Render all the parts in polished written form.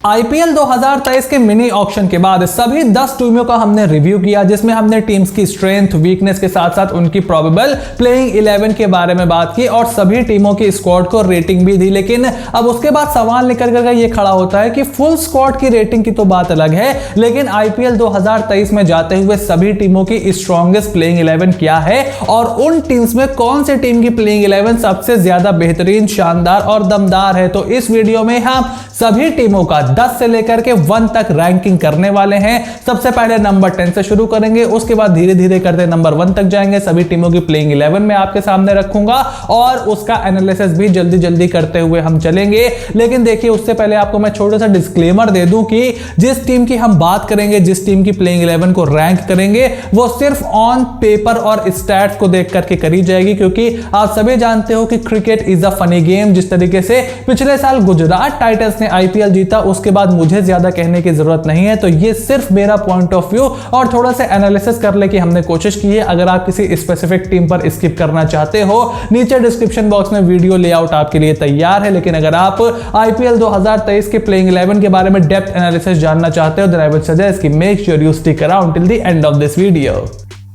IPL 2023 के mini auction के बाद सभी 10 टीमों का हमने रिव्यू किया, जिसमें हमने टीम्स की स्ट्रेंथ, वीकनेस के साथ साथ उनकी प्रोबेबल प्लेइंग 11 के बारे में बात की और सभी टीमों की स्क्वाड को रेटिंग भी दी। लेकिन अब उसके बाद सवाल निकल कर ये खड़ा होता है कि फुल स्क्वाड की रेटिंग की तो बात अलग है, लेकिन आईपीएल 2023 में जाते हुए सभी टीमों की स्ट्रॉन्गेस्ट प्लेइंग 11 क्या है और उन टीम्स में कौन सी टीम की प्लेइंग 11 सबसे ज्यादा बेहतरीन, शानदार और दमदार है। तो इस वीडियो में हम सभी टीमों का 10 से लेकर के 1 तक रैंकिंग करने वाले हैं। सबसे पहले नंबर 10 से शुरू करेंगे, उसके बाद धीरे धीरे करते नंबर 1 तक जाएंगे। सभी टीमों की प्लेइंग 11 में आपके सामने रखूंगा और उसका एनालिसिस भी जल्दी जल्दी करते हुए हम चलेंगे। लेकिन देखिए, उससे पहले आपको मैं छोटा सा डिस्क्लेमर दे दूं कि जिस टीम की हम बात करेंगे, जिस टीम की प्लेइंग 11 को रैंक करेंगे, वो सिर्फ ऑन पेपर और स्टैट्स को देख करके करी जाएगी, क्योंकि आप सभी जानते हो कि cricket is a funny game. जिस तरीके से पिछले साल गुजरात टाइटंस ने आईपीएल जीता, उसके बाद मुझे ज्यादा कहने की जरूरत नहीं है। तो ये सिर्फ मेरा पॉइंट ऑफ व्यू और थोड़ा सा एनालिसिस करने की हमने कोशिश की है। अगर आप किसी स्पेसिफिक टीम पर स्किप करना चाहते हो, नीचे डिस्क्रिप्शन बॉक्स में वीडियो लेआउट आपके लिए तैयार है। लेकिन अगर आप आईपीएल 2023 के प्लेइंग 11 के बारे में डेप्थ एनालिसिस जानना चाहते हो, देन आई वुड सजेस्ट कि make sure you stick around till the end of this video.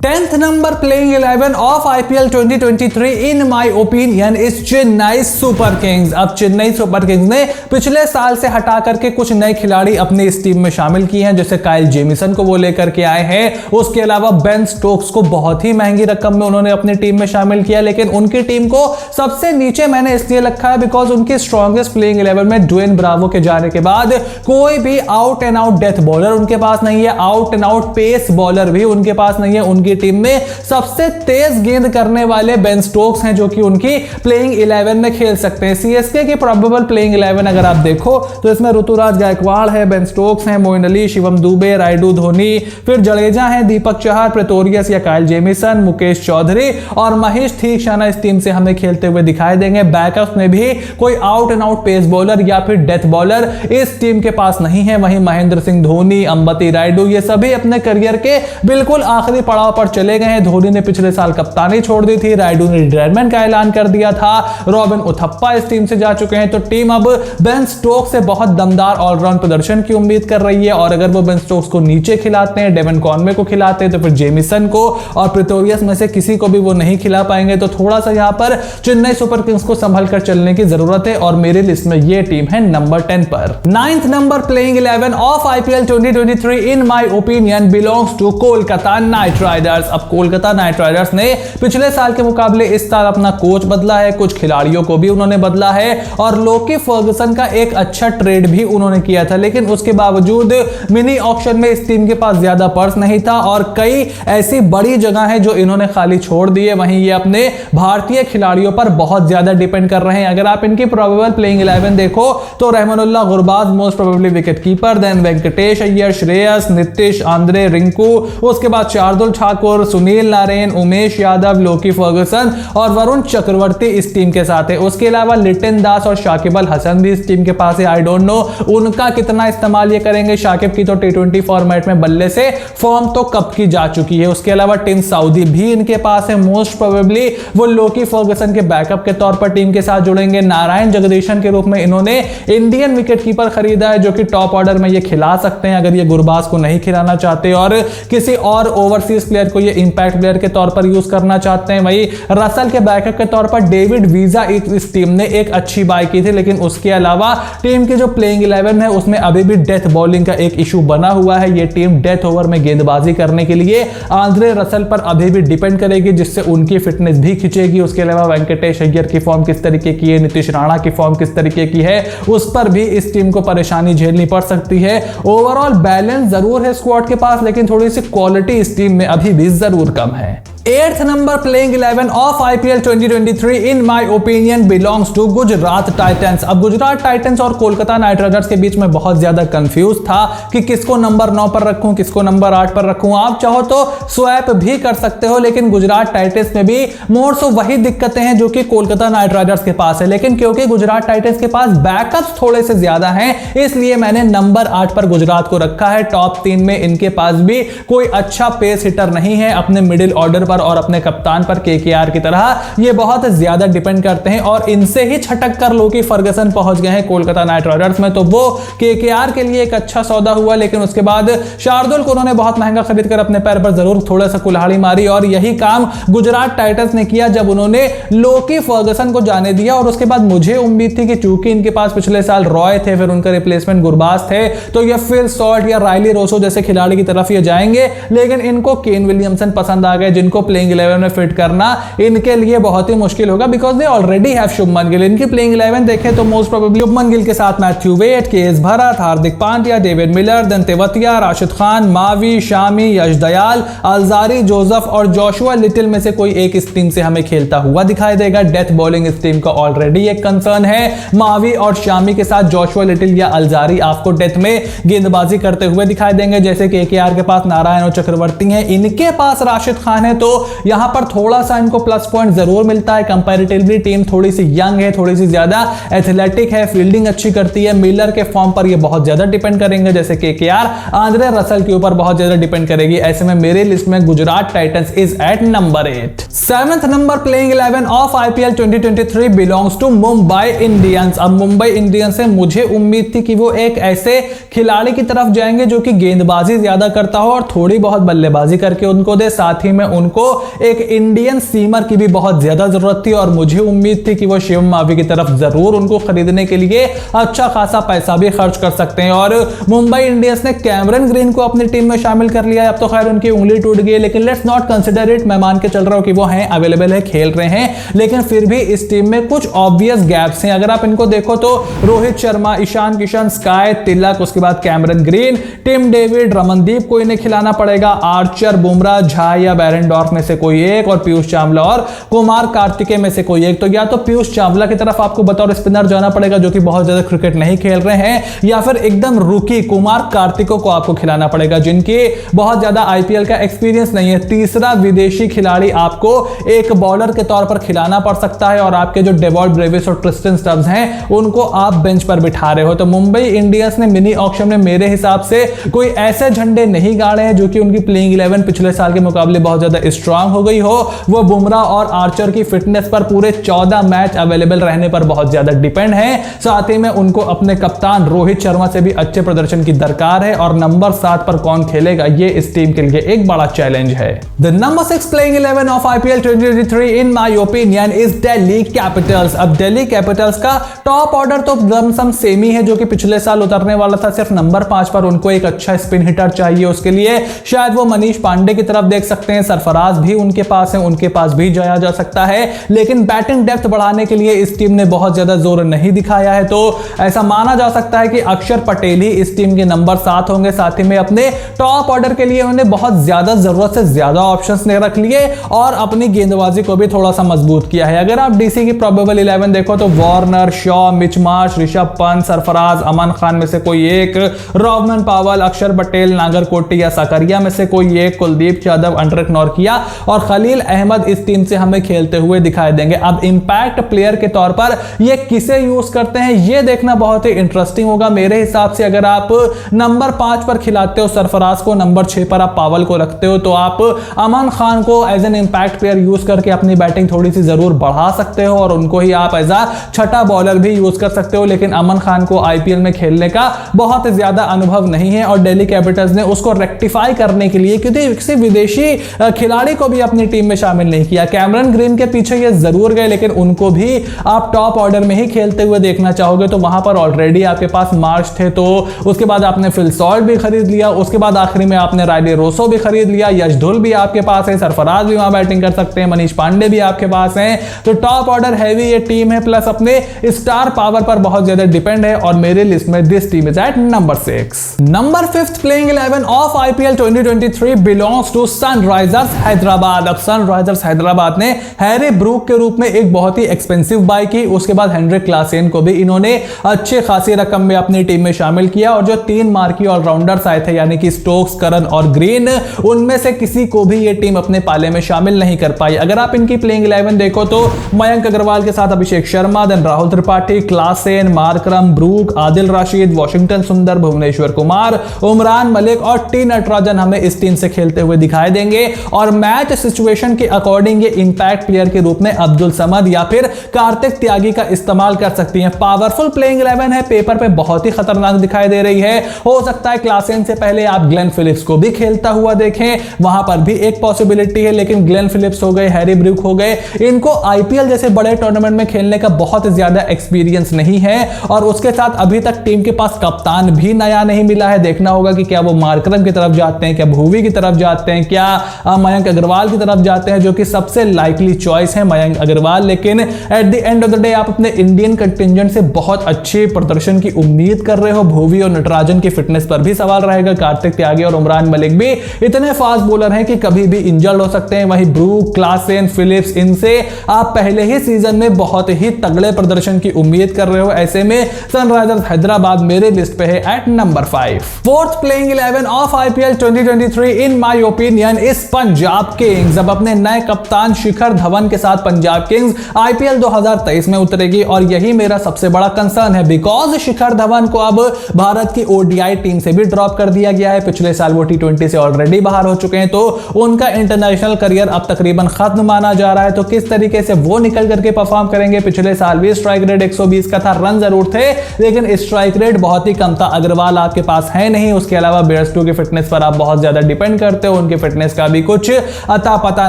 10th number playing 11 of IPL 2023 in my opinion is Chennai super Kings. अब चेन्नई सुपर किंग्स ने पिछले साल से हटा करके कुछ नए खिलाड़ी अपनी इस टीम में शामिल किए हैं, जैसे काइल जेमिसन को वो लेकर के आए हैं। उसके अलावा बेन स्टोक्स को बहुत ही महंगी रकम में उन्होंने अपनी टीम में शामिल किया, लेकिन उनकी टीम को सबसे नीचे मैंने इसलिए रखा है बिकॉज उनकी स्ट्रॉन्गेस्ट प्लेइंग 11 में ड्वेन ब्रावो के जाने के बाद कोई भी out and out death bowler उनके पास नहीं है, out and out pace bowler भी उनके पास नहीं है। उनकी टीम में सबसे तेज गेंद करने वाले बेन स्टोक्स हैं, जो कि उनकी प्लेइंग 11 में खेल सकते हैं। सीएसके की प्रोबेबल प्लेइंग 11 अगर आप देखो तो इसमें ऋतुराज गायकवाड़ है, बेन स्टोक्स हैं, मोइन अली, शिवम दुबे, रायडू धोनी, फिर जडेजा हैं, दीपक चहर, प्रेटोरियस या काइल जेमिसन, मुकेश चौधरी और महेश थीक्षाना इस टीम से हमें खेलते हुए दिखाई देंगे। बैकअप्स में भी कोई out and out pace bowler या फिर डेथ बॉलर इस टीम के पास नहीं है। वहीं महेंद्र सिंह धोनी, अंबती रायडू, ये सभी अपने करियर के बिल्कुल आखिरी पड़ाव पर चले गए हैं। धोनी ने पिछले साल कप्तानी छोड़ दी थी, रायडू ने रिटायरमेंट का ऐलान कर दिया था, रॉबिन उथप्पा इस टीम से जा चुके हैं। तो टीम अब बेन स्टोक्स से बहुत दमदार ऑलराउंड प्रदर्शन की उम्मीद कर रही है और अगर वो बेन स्टोक्स को नीचे खिलाते हैं, डेवन कॉनवे को खिलाते हैं, तो फिर जेमिसन को और प्रेटोरियस में से किसी को भी वो नहीं खिला पाएंगे। तो थोड़ा सा यहां पर चेन्नई सुपर किंग्स को संभल कर चलने की जरूरत है और मेरे लिस्ट में ये टीम है नंबर 10 पर। 9th number playing 11 of IPL 2023 in my opinion belongs to Kolkata Knight Riders. अब कोलकाता नाइट राइडर्स ने पिछले साल के मुकाबले इस साल अपना कोच बदला है, कुछ खिलाड़ियों को भी उन्होंने बदला है और लोकी फर्गुसन का एक अच्छा ट्रेड भी उन्होंने किया था। लेकिन उसके बावजूद मिनी ऑक्शन में इस टीम के पास ज्यादा पर्स नहीं था और कई ऐसी बड़ी जगह है जो इन्होंने खाली छोड़ दी है। वहीं ये अपने भारतीय खिलाड़ियों पर बहुत ज्यादा डिपेंड कर रहे हैं। अगर आप इनकी प्रोबेबल प्लेइंग 11 देखो तो Rahmanullah Gurbaz most probably wicket keeper, then Venkatesh Iyer, Shreyas, Nitish, Andre, Rinku, उसके बाद शार्दुल ठाकुर, सुनील नारायण, उमेश यादव, लोकी फर्गुसन और वरुण चक्रवर्ती इस टीम के साथ है। उसके अलावा लिटन दास और शाकिब अल हसन भी इस टीम के पास है। आई डोंट नो उनका कितना इस्तेमाल ये करेंगे। शाकिब की तो टी20 फॉर्मेट में बल्ले से फॉर्म तो कब की जा चुकी है। उसके अलावा टिम साउदी भी इनके पास है। मोस्ट प्रोबेबली वो लोकी फर्गुसन के बैकअप के तौर पर टीम के साथ जुड़ेंगे। नारायण जगदीशन के रूप में इन्होंने इंडियन विकेट कीपर खरीदा है, जो कि टॉप ऑर्डर में ये खिला सकते हैं अगर ये गुरबाज को नहीं खिलाना चाहते और किसी और ओवरसीज प्लेयर को ये इंपैक्ट प्लेयर के तौर पर यूज करना चाहते हैं। वही रसल के बैकअप के तौर पर डेविड वीजा इस टीम ने एक अच्छी बाय की थी। लेकिन उसके अलावा टीम की जो प्लेइंग 11 है उसमें अभी भी डेथ बॉलिंग का एक इशू बना हुआ है। ये टीम डेथ ओवर में गेंदबाजी करने के लिए आंद्रे रसल पर अभी भी डिपेंड करेगी, जिससे उनकी फिटनेस भी खिंचेगी। उसके अलावा वेंकटेश अय्यर की फॉर्म किस तरीके की है, नीतीश राणा की फॉर्म किस तरीके की है, उस पर भी इस टीम को परेशानी झेलनी पड़ सकती है। ओवरऑल बैलेंस जरूर है स्क्वाड के पास, लेकिन थोड़ी सी क्वालिटी इस टीम में अभी भी जरूर कम है। 8th number playing 11 of IPL 2023 in my opinion belongs to Gujarat Titans. अब गुजरात टाइटंस और कोलकाता नाइट राइडर्स के बीच में बहुत ज्यादा कंफ्यूज था कि किसको नंबर 9 पर रखूं, किसको नंबर 8 पर रखूं। आप चाहो तो स्वैप भी कर सकते हो, लेकिन गुजरात टाइटंस में भी मोर सो वही दिक्कतें हैं जो कि कोलकाता नाइट राइडर्स के पास है। लेकिन क्योंकि गुजरात टाइटंस के पास बैकअप्स थोड़े से ज्यादा हैं, इसलिए मैंने नंबर 8 पर गुजरात को रखा है। टॉप 3 में इनके पास भी कोई अच्छा पेस हिटर नहीं है। अपने मिडिल ऑर्डर पर पर और अपने कप्तान पर केकेआर की तरह ये बहुत ज्यादा डिपेंड करते हैं और इनसे ही छटक कर लोकी फर्गसन पहुंच गए हैं कोलकाता नाइट राइडर्स में। तो वो केकेआर के लिए एक अच्छा सौदा हुआ, लेकिन उसके बाद शार्दुल को उन्होंने बहुत महंगा खरीद कर अपने पैर पर जरूर थोड़ा सा कुल्हाड़ी मारी और यही काम गुजरात टाइटंस ने किया जब उन्होंने लोकी फर्गसन को जाने दिया। और उसके बाद मुझे उम्मीद थी कि चूंकि इनके पास पिछले साल रॉय थे, फिर उनका रिप्लेसमेंट गुरबाज थे, तो ये फिल सॉल्ट या राइली रोसो जैसे खिलाड़ी की तरफ ये जाएंगे, लेकिन इनको केन विलियमसन पसंद आ गए जिनको प्लेइंग 11 में फिट करना इनके लिए बहुत ही मुश्किल होगा because they already have Shubman Gill. इनकी प्लेइंग 11 देखें तो मोस्ट प्रोबेबली शुभमन गिल के साथ Matthew Wade, K S Bharat, Hardik Pandya, David Miller, then Tewatia, Rashid Khan, Mavi, Shami, Yash Dayal, Alzarri, Joseph और जोशुआ लिटिल में से कोई एक इस टीम से हमें खेलता हुआ दिखाई देगा। डेथ बॉलिंग इस टीम का ऑलरेडी एक कंसर्न है। मावी और शामी के साथ जोशुआ लिटिल या अलजारी आपको डेथ में गेंदबाजी करते हुए दिखाई देंगे, जैसे केकेआर के पास नारायण और चक्रवर्ती हैं, इनके पास राशिद खान है, तो यहां पर थोड़ा सा इनको प्लस पॉइंट जरूर मिलता है। कंपैरेटिवली टीम थोड़ी सी यंग है, थोड़ी सी ज्यादा एथलेटिक है, फील्डिंग अच्छी करती है। मिलर के फॉर्म पर ये बहुत ज्यादा डिपेंड करेंगे, जैसे केकेआर आंद्रे रसल के ऊपर बहुत ज्यादा डिपेंड करेगी। ऐसे में मेरे लिस्ट में Gujarat Titans is eight number 8। 7th number playing 11 of IPL 2023 belongs to Mumbai Indians. अब मुंबई इंडियंस से मुझे उम्मीद थी कि वो एक ऐसे खिलाड़ी की तरफ जाएंगे जो कि गेंदबाजी ज्यादा करता हो और थोड़ी बहुत बल्लेबाजी करके उनको दे, साथ ही में उनको एक इंडियन सीमर की भी बहुत ज्यादा जरूरत थी और मुझे उम्मीद थी कि वो शिवम मावी की तरफ जरूर उनको खरीदने के लिए अच्छा खासा पैसा भी खर्च कर सकते हैं। और मुंबई इंडियंस ने कैमरन ग्रीन को अपनी टीम में शामिल कर लिया। अब तो खैर उनकी उंगली टूट गई, लेकिन लेट्स नॉट कंसिडर इट। मैं मान के चल रहा हूं कि वो हैं, अवेलेबल है, खेल रहे हैं, लेकिन फिर भी इस टीम में कुछ ऑब्वियस गैप्स हैं। अगर आप इनको देखो तो रोहित शर्मा, ईशान किशन, स्काई, तिलक, उसके बाद Cameron Green, Tim David, Ramandeep को इन्हें खिलाना पड़ेगा, आर्चर, बुमराह, झा या बैरनडॉर्फ में से कोई एक, और पीयूष चावला और कुमार कार्तिकेय में से कोई एक। तो या तो पीयूष चावला की तरफ आपको बतौर स्पिनर जाना पड़ेगा जो कि बहुत ज्यादा क्रिकेट नहीं खेल रहे हैं, या फिर एकदम रूकी कुमार कार्तिकों को आपको खिलाना पड़ेगा जिनके बहुत ज्यादा आईपीएल का एक्सपीरियंस नहीं है। तीसरा विदेशी खिलाड़ी आपको एक बॉलर के तौर पर खिलाना पड़ सकता है और आपके जो डेवॉल्ट ब्रेविस और ट्रिस्टन स्टब्स हैं उनको आप बेंच पर बिठा रहे हो। तो मुंबई इंडियंस ने मिनी ऑक्शन में मेरे हिसाब से कोई ऐसे झंडे नहीं गाड़े हैं जो कि उनकी प्लेइंग 11 पिछले साल के मुकाबले बहुत ज्यादा स्ट्रांग हो गई हो। वो बुमराह और आर्चर की फिटनेस पर पूरे 14 मैच अवेलेबल रहने पर बहुत ज्यादा डिपेंड है। साथ ही में उनको अपने कप्तान रोहित शर्मा से भी अच्छे प्रदर्शन की दरकार है और नंबर 7 पर कौन खेलेगा ये इस टीम के लिए एक बड़ा चैलेंज है। The number 6 playing 11 of IPL 2023 in my opinion is Delhi Capitals. अब दिल्ली कैपिटल्स का टॉप ऑर्डर तो लमसम सेम ही है जो कि पिछले साल उतरने वाला था। सिर्फ नंबर 5 पर उनको एक अच्छा स्पिन हिटर चाहिए, उसके लिए शायद वो मनीष पांडे की तरफ देख सकते हैं। सरफराज भी उनके पास है, उनके पास भी जाया जा सकता है, लेकिन बैटिंग डेप्थ बढ़ाने के लिए इस टीम ने बहुत ज्यादा जोर नहीं दिखाया है। तो ऐसा माना जा सकता है कि अक्षर पटेल ही इस टीम के नंबर 7 होंगे। साथ ही में अपने टॉप ऑर्डर के लिए उन्होंने बहुत ज्यादा जरूरत से ज्यादा ऑप्शंस ने रख लिए और अपनी गेंदबाजी को भी थोड़ा सा मजबूत किया है। अगर आप डीसी की प्रोबेबल 11 देखो तो Warner, Shaw, Mitch Marsh, Rishabh Pant, Sarfaraz, Aman Khan में से कोई एक, रोवमन पावल, अक्षर पटेल, नागरकोटी या साकरिया में से कोई एक, कुलदीप यादव, अंडरक नॉर्किया और खलील अहमद इस टीम से हमें खेलते हुए दिखाई देंगे। अब इंपैक्ट प्लेयर के तौर पर ये किसे यूज करते हैं ये देखना बहुत ही इंटरेस्टिंग होगा। मेरे हिसाब से अगर आप नंबर 5 पर खिलाते हो सरफराज को, नंबर 6 पर आप पावल को रखते हो, तो आप अमन खान को as an impact player use करके अपनी बैटिंग थोड़ी सी जरूर बढ़ा सकते हो और उनको ही आप एज अ छठा बॉलर भी यूज कर सकते हो। लेकिन अमन खान को आईपीएल में खेलने का बहुत ज्यादा अनुभव नहीं है और दिल्ली कैपिटल्स ने उसको रेक्टिफाई करने के लिए किसी विदेशी खिलाड़ी को भी अपनी टीम में शामिल नहीं किया। कैमरन ग्रीन के पीछे ये जरूर गए, लेकिन उनको भी आप टॉप ऑर्डर में ही खेलते हुए देखना चाहोगे तो वहां पर ऑलरेडी आपके पास मार्च थे, तो उसके बाद आपने फिल सॉल्ट भी खरीद लिया, उसके बाद आखिरी में आपने रायली रोसो भी खरीद लिया, यशधुल भी आपके पास है, सरफराज भी वहां बैटिंग कर सकते हैं, मनीष पांडे भी आपके पास हैं। तो टॉप ऑर्डर हैवी ये टीम है, प्लस अपने स्टार पावर पर बहुत ज्यादा डिपेंड है और मेरे लिस्ट में this team is eight number 6। Number 5 playing 11 of IPL 2023 belongs to Sunrisers Hyderabad. अब सनराइजर्स हैदराबाद ने हैरी ब्रूक के रूप में एक बहुत ही एक्सपेंसिव बाय की, उसके बाद हेनरिक क्लासेन को भी इन्होंने अच्छे खासी रकम में अपनी टीम में शामिल किया और जो 3 मार्की ऑलराउंडर्स आए थे यानी कि स्टोक्स, करन और ग्रीन, उनमें से किसी को भी ये टीम अपने पाले में शामिल नहीं कर पाई। अगर आप इनकी प्लेइंग 11 देखो तो मयंक अग्रवाल के साथ Abhishek Sharma, then Rahul Tripathi, Klaasen, Markram, Brook, Adil Rashid, Washington Sundar, Bhuvneshwar Kumar, Umran Malik और टी नटराजन हमें इस टीम से खेलते हुए दिखाई देंगे। और मैच सिचुएशन के अकॉर्डिंग ये इंपैक्ट प्लेयर के रूप में अब्दुल समद या फिर कार्तिक त्यागी का इस्तेमाल कर सकती हैं। पावरफुल प्लेइंग 11 है, पेपर पे बहुत ही खतरनाक दिखाई दे रही है। हो सकता है क्लासेन से पहले आप ग्लेन फिलिप्स को भी खेलता हुआ देखें, वहां पर भी एक पॉसिबिलिटी है। लेकिन ग्लेन फिलिप्स हो गए, हैरी ब्रूक हो गए, इनको आईपीएल जैसे बड़े टूर्नामेंट में खेलने का बहुत ज्यादा एक्सपीरियंस नहीं है और उसके साथ अभी तक टीम के पास कप्तान भी नया नहीं मिला है। देखना होगा कि क्या वो मार्करम की तरफ जाते हैं, क्या भुवी की तरफ जाते हैं, क्या मयंक अग्रवाल की तरफ जाते हैं, जो कि सबसे लाइकली चॉइस है मयंक अग्रवाल। लेकिन at the end of the day आप अपने इंडियन कंटिंजेंट से बहुत अच्छे प्रदर्शन की उम्मीद कर रहे हो। भुवी और नटराजन की फिटनेस पर भी सवाल रहेगा। कार्तिक त्यागी और उमरान मलिक भी इतने फास्ट बॉलर हैं कि कभी भी इंजर्ड हो सकते हैं। वहीं ब्रूक, क्लासेन, फिलिप्स, इनसे आप पहले ही सीजन में बहुत ही तगड़े प्रदर्शन की उम्मीद कर रहे हो। ऐसे में सनराइजर्स हैदराबाद मेरे लिस्ट पे है at number 5। Fourth playing 11 of IPL 2023 in my opinion is Punjab Kings. अब अपने नए कप्तान शिखर धवन के साथ पंजाब किंग्स आईपीएल 2023 में उतरेगी और यही मेरा सबसे बड़ा कंसर्न है, बिकॉज शिखर धवन को अब भारत की ओडीआई टीम से भी ड्रॉप कर दिया गया है। पिछले साल वो टी20 से ऑलरेडी बाहर हो चुके हैं, तो उनका इंटरनेशनल करियर अब तकरीबन खत्म माना जा रहा है। तो किस तरीके से वो निकल करके परफॉर्म करेंगे? पिछले साल भी स्ट्राइक रेट 120 का था, रन जरूर थे लेकिन स्ट्राइक रेट बहुत ही कम था। अग्रवाल आपके पास है नहीं, उसके अलावा बेयरस्टो की फिटनेस पर आप बहुत ज्यादा डिपेंड करते हो, उनकी फिटनेस का भी कुछ अता पता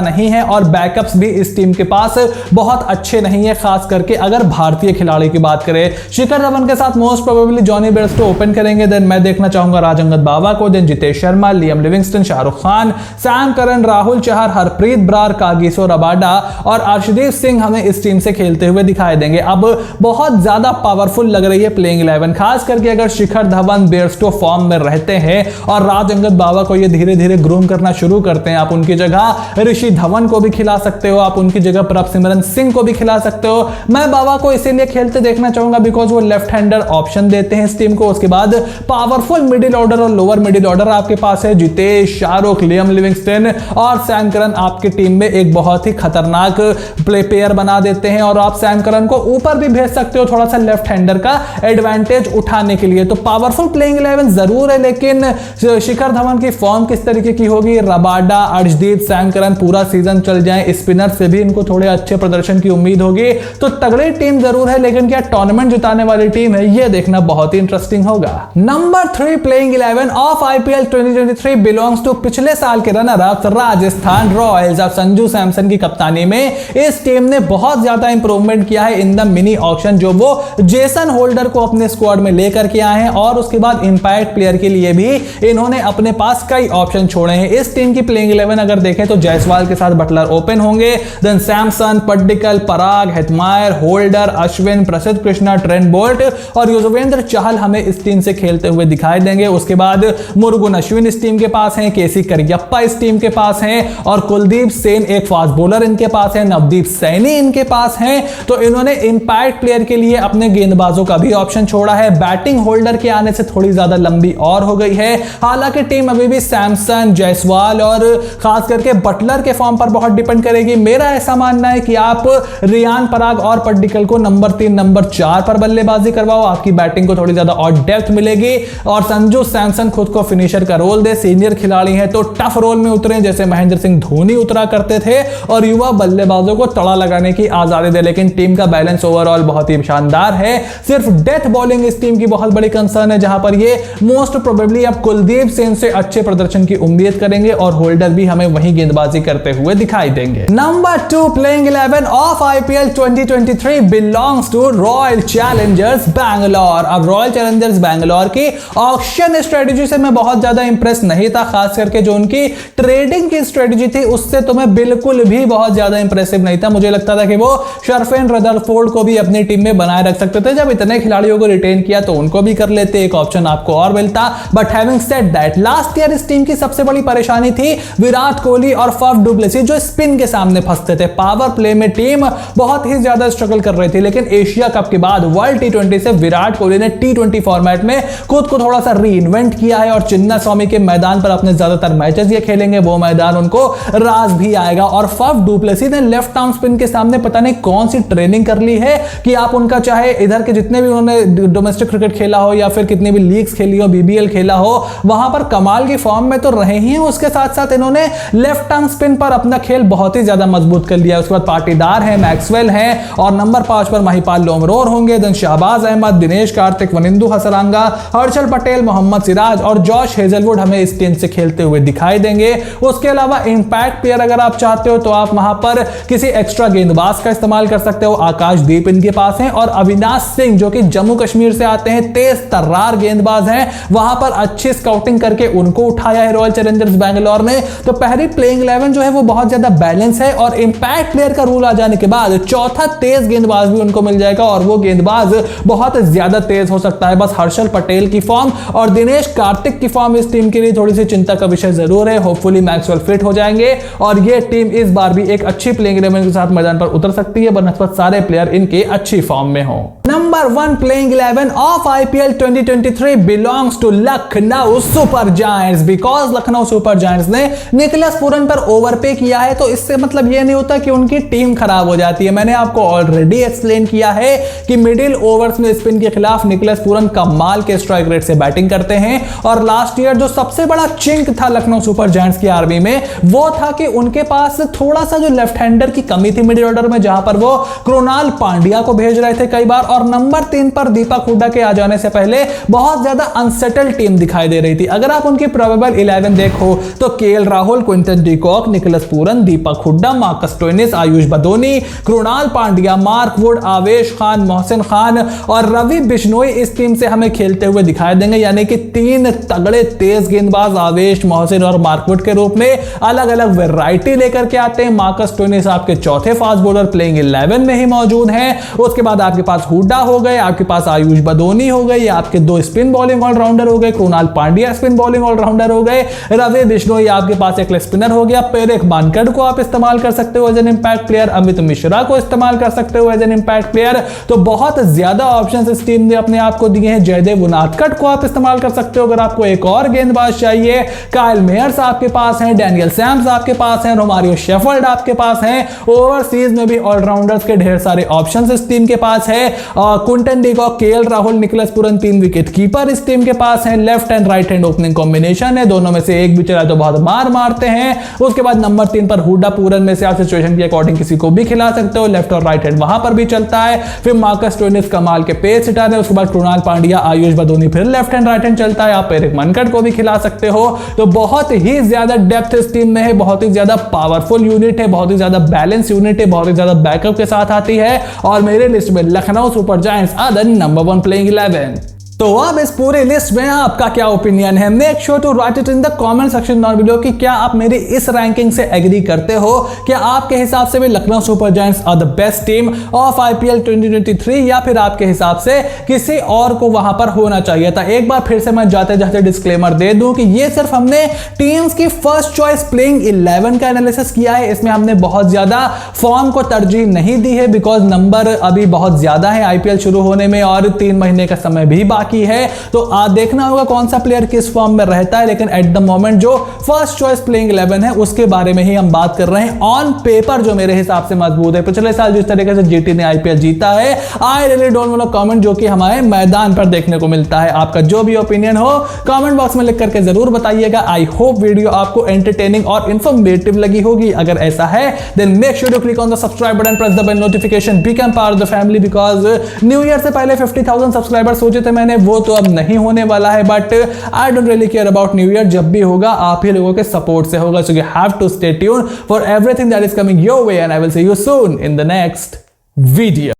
नहीं है और बैकअप्स भी इस टीम के पास बहुत अच्छे नहीं है, खास करके अगर भारतीय खिलाड़ी की बात करें। शिखर धवन के साथ most probably Jonny Bairstow open करेंगे, देन मैं देखना चाहूंगा राजंगत बावा को, then Jitesh Sharma, Liam Livingstone, Shahrukh Khan, Sam Curran, Rahul Chahar, Harpreet Brar, Kagiso Rabada और अर्शदीप सिंह हमें इस टीम से खेलते हुए दिखाई देंगे। अब बहुत ज्यादा पावरफुल लग रही है प्लेइंग 11, खास करके अगर शिखर धवन, बेयरस्टो फॉर्म में रहते हैं और राजंगत बावा को ये धीरे धीरे ग्रूम करना शुरू करते हैं। आप उनकी जगह ऋषि धवन को भी खिला सकते हो, आप उनकी जगह प्रभसिमरन सिंह को भी खिला सकते हो। मैं बावा को इसीलिए खेलते देखना चाहूंगा बिकॉज वो लेफ्ट हैंडर ऑप्शन देते हैं इस टीम को। उसके बाद पावरफुल मिडिल ऑर्डर और लोअर मिडिल ऑर्डर आपके पास है, जितेश, शाहरुख, लियम लिविंगस्टन और सैम करन आपकी टीम में एक बहुत ही खतरनाक प्लेयर बना देते हैं और आप सैम करन को ऊपर भी भेज सकते हो थोड़ा सा लेफ्ट हैंडर का एडवांटेज उठाने के लिए। तो पावरफुल प्लेइंग 11 जरूर है, लेकिन शिखर धवन की फॉर्म किस तरीके की होगी? रबाडा, अर्शदीप, सैम करन पूरा सीजन चल जाए, स्पिनर से भी इनको थोड़े अच्छे प्रदर्शन की उम्मीद होगी। तो तगड़ी टीम जरूर है, लेकिन क्या टूर्नामेंट जिताने वाली टीम है, यह देखना बहुत ही इंटरेस्टिंग होगा। Number 3 playing 11 of IPL 2023 belongs to पिछले साल के रनर अप राजस्थान रॉयल्स। अब संजू सैमसन की कप्तानी में इस टीम ने बहुत ज्यादा इंप्रूवमेंट किया है इन द मिनी ऑक्शन, जो वो जेसन होल्डर को अपने स्क्वाड में लेकर के आए हैं और उसके बाद इंपैक्ट प्लेयर के लिए भी इन्होंने अपने पास कई ऑप्शन छोड़े हैं। इस टीम की प्लेइंग 11 अगर देखें तो जायसवाल के साथ बटलर ओपन होंगे, देन सैमसन, पड्डिकल, पराग, हेटमायर, होल्डर, अश्विन, प्रसिद्ध कृष्णा, ट्रेंट बोल्ट और युजवेंद्र चहल हमें इस टीम से खेलते हुए दिखाई देंगे। उसके बाद मुरुगन अश्विन इस टीम के पास हैं, केसी करियप्पा इस टीम के पास हैं और कुलदीप सेन एक फास्ट बॉलर इनके पास है, नवदीप सैनी इनके पास हैं। तो इन्होंने इंपैक्ट प्लेयर के लिए अपने गेंदबाजों का भी ऑप्शन छोड़ा है। बैटिंग होल्डर के आने से थोड़ी ज्यादा लंबी और हो गई है। हालांकि टीम अभी भी सैमसन, जायसवाल और खास करके बटलर के फॉर्म पर बहुत डिपेंड करेगी। मेरा ऐसा मानना है कि आप रियान पराग और पड्डिकल को नंबर 3, नंबर 4 पर बल्लेबाजी करवाओ, आपकी बैटिंग को थोड़ी ज्यादा और डेप्थ मिलेगी और संजू सैमसन खुद को फिनिशर का रोल दे। सीनियर खिलाड़ी हैं तो टफ रोल में उतरे जैसे महेंद्र सिंह धोनी उतरा करते थे और युवा बल्लेबाजों को तड़ा लगाने की आजादी दे। लेकिन टीम का बैलेंस ओवरऑल बहुत ही शानदार है। सिर्फ डेथ बॉलिंग इस टीम की बहुत बड़ी कंसर्न है, जहां पर ये मोस्ट प्रोबेबली अब कुलदीप सेन से अच्छे प्रदर्शन की उम्मीद करेंगे और होल्डर भी हमें वही गेंदबाजी करते हुए दिखाई देंगे। Number 2 playing 11 of IPL 2023 belongs to Royal Challengers Bangalore. अब रॉयल चैलेंजर्स बैंगलोर की ऑक्शन स्ट्रेटजी से मैं बहुत ज्यादा इंप्रेस नहीं था, खास करके जो उनकी ट्रेडिंग की स्ट्रेटजी थी उससे तो मैं बिल्कुल भी बहुत ज्यादा इंप्रेसिव नहीं था। मुझे लगता था कि वो शर्फेन रदरफोर्ड को भी अपनी टीम में बनाए रख सकते थे। जब इतने खिलाड़ियों को रिटेन किया तो उनको भी कर लेते, एक ऑप्शन आपको और मिलता। But having said that, last year इस टीम की सबसे बड़ी परेशानी थी विराट कोहली और फफ डु प्लेसिस जो स्पिन के सामने फंसते थे। पावर प्ले में टीम बहुत ही ज्यादा स्ट्रगल कर रही थी, लेकिन एशिया कप के बाद वर्ल्ड टी20 से विराट कोहली ने टी20 फॉर्मेट में खुद को थोड़ा सा रीइन्वेंट किया है और चिन्ना स्वामी के मैदान पर अपने ज्यादातर मैचेस ये खेलेंगे, वो मैदान उनको राज भी आएगा। और फफ डु प्लेसिस ने लेफ्ट आर्म स्पिन के सामने पता नहीं कौन सी ट्रेनिंग कर ली है कि आप उनका चाहे इधर के जितने भी उन्होंने डोमेस्टिक क्रिकेट खेला हो या फिर कितनी भी लीग्स खेली हो, बीबीएल खेला हो, वहां पर कमाल की फॉर्म में तो रहे ही हैं। उसके साथ साथ इन्होंने लेफ्ट आर्म स्पिन पर अपना खेल बहुत ही ज्यादा मजबूत कर लिया। उसके बाद पाटीदार है, मैक्सवेल है और नंबर 5 पर महिपाल लोमरोर होंगे। देन शहबाज अहमद, दिनेश कार्तिक, वनिंदु हसरंगा, हर्षल पटेल, मोहम्मद सिराज और जॉश हेजलवुड हमें इस टीम से खेलते हुए दिखाई देंगे। उसके अलावा इंपैक्ट प्लेयर अगर आप चाहते हो तो आप वहां पर किसी एक्स्ट्रा गेंदबाज का इस्तेमाल कर सकते हो। आकाशदीप इनके पास हैं और अविनाश सिंह जो कि जम्मू कश्मीर से आते हैं, तेज तर्रार गेंदबाज हैं, वहां पर अच्छी स्काउटिंग करके उनको उठाया है रॉयल चैलेंजर्स बैंगलोर ने। तो पहली प्लेइंग 11 जो है वो बहुत ज्यादा बैलेंस है और इंपैक्ट प्लेयर का रूल आ जाने के बाद चौथा तेज गेंदबाज भी उनको मिल जाएगा और वो गेंदबाज बहुत ज्यादा तेज हो सकता है। बस हर्षल पटेल की फॉर्म और दिनेश कार्तिक की फॉर्म इस टीम के लिए थोड़ी सी चिंता का विषय जरूर है। होपफुली मैक्सवेल फिट हो जाएंगे और ये टीम इस बार भी एक अच्छी प्लेइंग 11 के साथ मैदान पर उतर सकती है बनस्पत सारे प्लेयर इनके अच्छी फॉर्म में हो। Number 1 playing 11 of IPL 2023 belongs to Lucknow Super Giants because Lucknow Super Giants ने निकोलस पूरन पर ओवरपे किया है। तो इससे मतलब यह नहीं होता कि उनकी टीम खराब हो जाती है। मैंने आपको ऑलरेडी एक्सप्लेन किया है कि मिडिल ओवर्स में स्पिन के खिलाफ निकोलस पूरन कमाल के स्ट्राइक रेट से बैटिंग करते हैं और लास्ट ईयर जो सबसे बड़ा चिंक था लखनऊ सुपर जायंट्स की आर्मी में वो था कि उनके पास थोड़ा सा जो लेफ्ट हैंडर की कमी थी मिडिल ऑर्डर में, जहां पर वो कृणाल पांड्या को भेज रहे थे कई बार और नंबर 3 पर दीपक हुड्डा के आ जाने से पहले बहुत ज्यादा अनसेटल्ड टीम दिखाई दे रही थी। अगर आप उनकी प्रोबेबल 11 देखो तो K L Rahul, Quinton de Kock, Nicholas Pooran, Deepak Hooda, Marcus Stoinis, Ayush Badoni, Krunal Pandya, Mark Wood, Avesh Khan, Mohsin Khan और रवि बिश्नोई इस टीम से हमें खेलते हुए दिखाई देंगे। यानी कि 3 तगड़े तेज गेंदबाज आवेश, मोहसिन और मार्क वुड के रूप में अलग अलग वैरायटी लेकर के आते हैं। मार्कस स्टोइनिस आपके चौथे फास्ट बॉलर प्लेइंग 11 में ही मौजूद हैं। उसके बाद आपके पास हुड्डा हो गए, आपके पास आयुष बदोनी हो गए, आपके 2 स्पिन बॉलिंग ऑलराउंडर हो गए, Krunal Pandya spin bowling all rounder हो गए, रवि बिश्नोई आपके पास एक स्पिनर हो गया, पेरेक मानकड़ को आप इस्तेमाल कर सकते हो as an impact player, Amit Mishra को इस्तेमाल कर सकते हो एज एन इंपैक्ट प्लेयर। तो बहुत ज्यादा ऑप्शंस इस टीम ने अपने आप को दिए हैं। जयदेव उनादकट को आप इस्तेमाल कर सकते हो अगर आपको एक और गेंदबाज चाहिए। काइल मेयर्स आपके पास हैं, डैनियल सैम्स आपके पास हैं, रोमारियो शेफर्ड आपके पास हैं। ओवरसीज में भी ऑलराउंडर्स के ढेर सारे ऑप्शंस इस टीम के पास है। Quinton de Kock, KL Rahul, Nicholas Pooran 3 wicket keeper इस टीम के पास हैं। Left and right hand opening combination है, दोनों में से एक भी चला तो बहुत मार मारते हैं। उसके बाद नंबर 3 पर हुड्डा, पूरन में से आप सिचुएशन के अकॉर्डिंग किसी को भी खिला सकते हो। लेफ्ट और राइट हैंड वहां पर भी चलता है। फिर मार्कस स्टोइनिस कमाल के पेस हिटर है। उसके बाद कृणाल पांड्या, आयुष बदोनी, फिर लेफ्ट हैंड राइट हैंड चलता है। आप पेरेक मानकड़ को भी खिला सकते हो। तो बहुत ही ज्यादा डेप्थ इस टीम में है, बहुत ही ज्यादा पावरफुल यूनिट है, बहुत ही ज्यादा बैलेंस यूनिट है, बहुत ही ज्यादा बैकअप के साथ आती है और मेरे लिस्ट में Lucknow Super Giants are the number 1 playing 11। तो अब इस पूरे लिस्ट में आपका क्या ओपिनियन है? Make sure to write it in the comment section down below कि क्या आप मेरी इस रैंकिंग से एग्री करते हो? क्या आपके हिसाब से भी Lucknow Super Giants are the best team of IPL 2023 या फिर आपके हिसाब से किसी और को वहां पर होना चाहिए था? एक बार फिर से मैं जाते जाते डिस्क्लेमर दे दूं कि ये सिर्फ हमने टीम्स की फर्स्ट चॉइस प्लेइंग 11 का एनालिसिस किया है। इसमें हमने बहुत ज्यादा फॉर्म को तरजीह नहीं दी है बिकॉज नंबर अभी बहुत ज्यादा है IPL शुरू होने में और 3 महीने का समय भी बाकी है। तो देखना होगा कौन सा प्लेयर किस फॉर्म में रहता है। लेकिन एट द मोमेंट जो फर्स्ट चॉइस प्लेइंग 11 है उसके बारे में ही हम बात कर रहे हैं। ऑन पेपर जो मेरे हिसाब से मजबूत है। पिछले साल जिस तरीके से जीटी ने IPL जीता है, I really don't want to comment, जो कि हमारे मैदान पर देखने को मिलता है। आपका जो भी ओपिनियन हो कमेंट बॉक्स में लिख करके जरूर बताइएगा। आई होप वीडियो आपको एंटरटेनिंग और इंफॉर्मेटिव लगी होगी। अगर ऐसा है then make sure to click on the subscribe button, press the bell notification, become part of the family because new year से पहले 50,000 सब्सक्राइबर सोचे थे मैंने, वो तो अब नहीं होने वाला है। But I don't really care about new year, जब भी होगा आप ही लोगों के सपोर्ट से होगा। So you have to stay tuned for everything that is coming your way and I will see you soon in the next video.